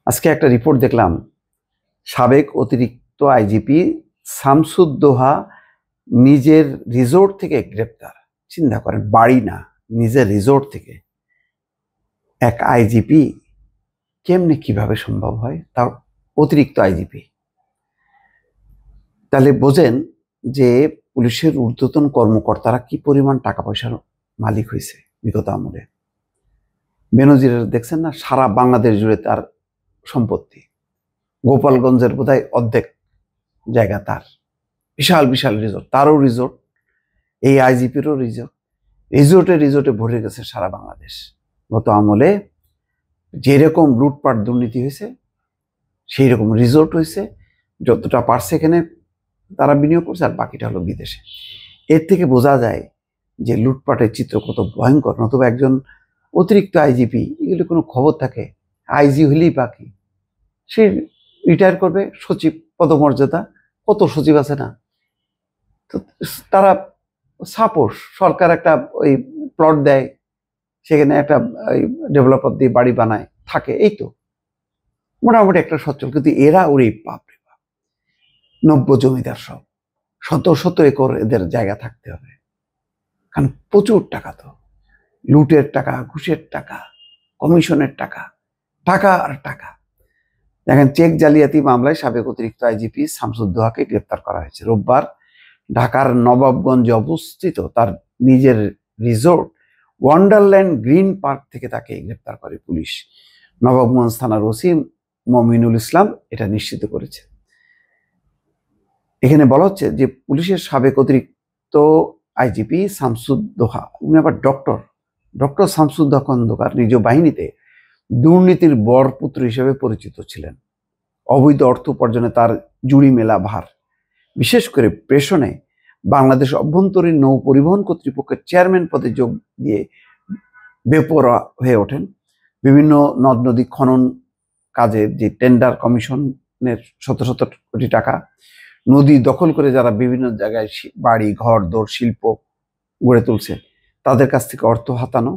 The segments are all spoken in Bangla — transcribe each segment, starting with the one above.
আজকে একটা রিপোর্ট দেখলাম, সাবেক অতিরিক্ত আইজিপি শামসুদ্দোহা নিজের রিসোর্ট থেকে গ্রেপ্তার। চিন্তা করেন, বাড়ি না, নিজের রিসোর্ট থেকে এক আইজিপি কেমনে কিভাবে সম্ভব হয়, তার অতিরিক্ত আইজিপি। তাহলে বোঝেন যে পুলিশের ঊর্ধ্বতন কর্মকর্তারা কি পরিমাণ টাকা পয়সার মালিক হয়েছে বিগত আমলে। বেনজিরের দেখছেন না, সারা বাংলাদেশ জুড়ে তার সম্পত্তি। গোপালগঞ্জের বোধহয় অর্ধেক জায়গা তার। বিশাল বিশাল রিসোর্ট, তারও রিসোর্ট, এই আইজিপিরও রিসোর্ট। রিসোর্টে ভরে গেছে সারা বাংলাদেশ। গত আমলে যেরকম লুটপাট দুর্নীতি হয়েছে সেই রকম রিসোর্ট হয়েছে। যতটা পারছে এখানে তারা বিনিয়োগ করছে, আর বাকিটা হলো বিদেশে। এর থেকে বোঝা যায় যে লুটপাটের চিত্র কত ভয়ঙ্কর। নতুবা একজন অতিরিক্ত আইজিপি, এগুলো কোনো খবর থাকে? আইজি হলেই বাকি, সে রিটায়ার করবে, সচিব পদমর্যাদা, কত সচিব আছে না? তো তারা সাপোজ সরকার একটা ওই প্লট দেয়, সেখানে একটা ডেভেলপার দিয়ে বাড়ি বানায়, থাকে, এই তো মোটামুটি একটা সচ্ছল। কিন্তু এরা ওরে বাপরে বাপ, নব্য জমিদার, সব শত শত একর এদের জায়গা থাকতে হবে, কারণ প্রচুর টাকা। তো লুটের টাকা, ঘুষের টাকা, কমিশনের টাকা, টাকা আর টাকা। দেখেন, চেক জালিয়াতি মামলায় সাবেক অতিরিক্ত আইজিপি শামসুদ্দোহাকে গ্রেপ্তার করা হয়েছে রোববার। ঢাকার নবাবগঞ্জে অবস্থিত তার নিজের রিসোর্ট ওয়ান্ডারল্যান্ড গ্রিন পার্ক থেকে তাকে গ্রেপ্তার করে পুলিশ। নবাবগঞ্জ থানার ওসি মমিনুল ইসলাম এটা নিশ্চিত করেছে। এখানে বলা হচ্ছে যে পুলিশের সাবেক অতিরিক্ত আইজিপি শামসুদ্দোহা, উনি আবার ডক্টর শামসুদ্দোহা খন্দকার নিজ বাহিনীতে দুর্নীতির বরপুত্র হিসেবে পরিচিত ছিলেন। অবৈধ অর্থ উপার্জনে তার জুড়ি মেলা ভার। বিশেষ করে প্রেষণে বাংলাদেশ অভ্যন্তরীণ নৌ পরিবহন কর্তৃপক্ষের চেয়ারম্যান পদে যোগ দিয়ে বেপরোয়া হয়ে ওঠেন। বিভিন্ন নদ নদী খনন কাজের যে টেন্ডার কমিশনের শত শত কোটি টাকা, নদী দখল করে যারা বিভিন্ন জায়গায় বাড়ি ঘর দোর শিল্প গড়ে তুলছে, তাদের কাছ থেকে অর্থ হাতানো,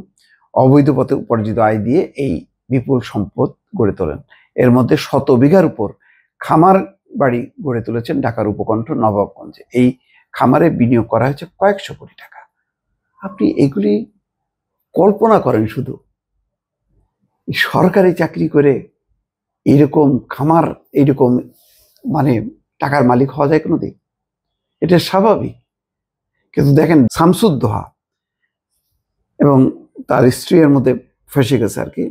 অবৈধ পথে উপার্জিত আয় দিয়ে এই বিপুল সম্পদ গড়ে তোলেন। এর মধ্যে 100 বিঘার উপর খামার বাড়ি গড়ে তুলেছেন ঢাকার উপকণ্ঠ নবাবগঞ্জে। এই খামারে বিনিয়োগ করা হয়েছে কয়েকশো কোটি টাকা। আপনি এগুলি কল্পনা করেন, শুধু সরকারি চাকরি করে এইরকম খামার, এইরকম মানে টাকার মালিক হওয়া যায় কোনোদিন? এটা স্বাভাবিক। কিন্তু দেখেন, শামসুদ্দোহা এবং তার স্ত্রী এর মধ্যে ফেসে গেছে আর কি।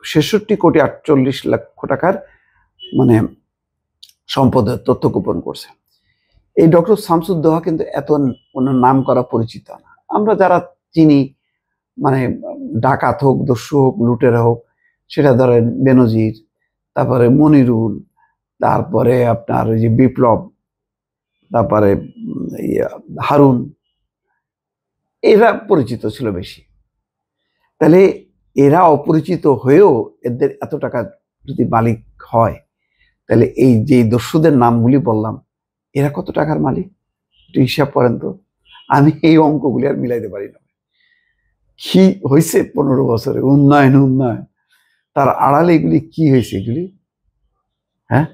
66,48,00,000 টাকার মানে সম্পদের তথ্য গোপন করছে। এই ডক্টর শামসুদ্দোহা কিন্তু এত ওনার নাম করা পরিচিত না। আমরা যারা চিনি, মানে ডাকাত হোক, দস্যু হোক, লুটেরা হোক, সেটা ধরেন বেনজির, তারপরে মনিরুল, তারপরে আপনার ওই যে বিপ্লব, তারপরে হারুন, এরা পরিচিত ছিল বেশি। তাহলে এরা অপরিচিত হয়েও এদের এত টাকা যদি মালিক হয়, তাহলে এই যে দস্যুদের নামগুলি বললাম, এরা কত টাকার মালিক একটু হিসাব করেন তো। আমি এই অঙ্কগুলি আর মিলাইতে পারি না। কি হয়েছে 15 বছরে? উন্নয়ন, তার আড়ালে এগুলি কি হয়েছে এগুলি? হ্যাঁ,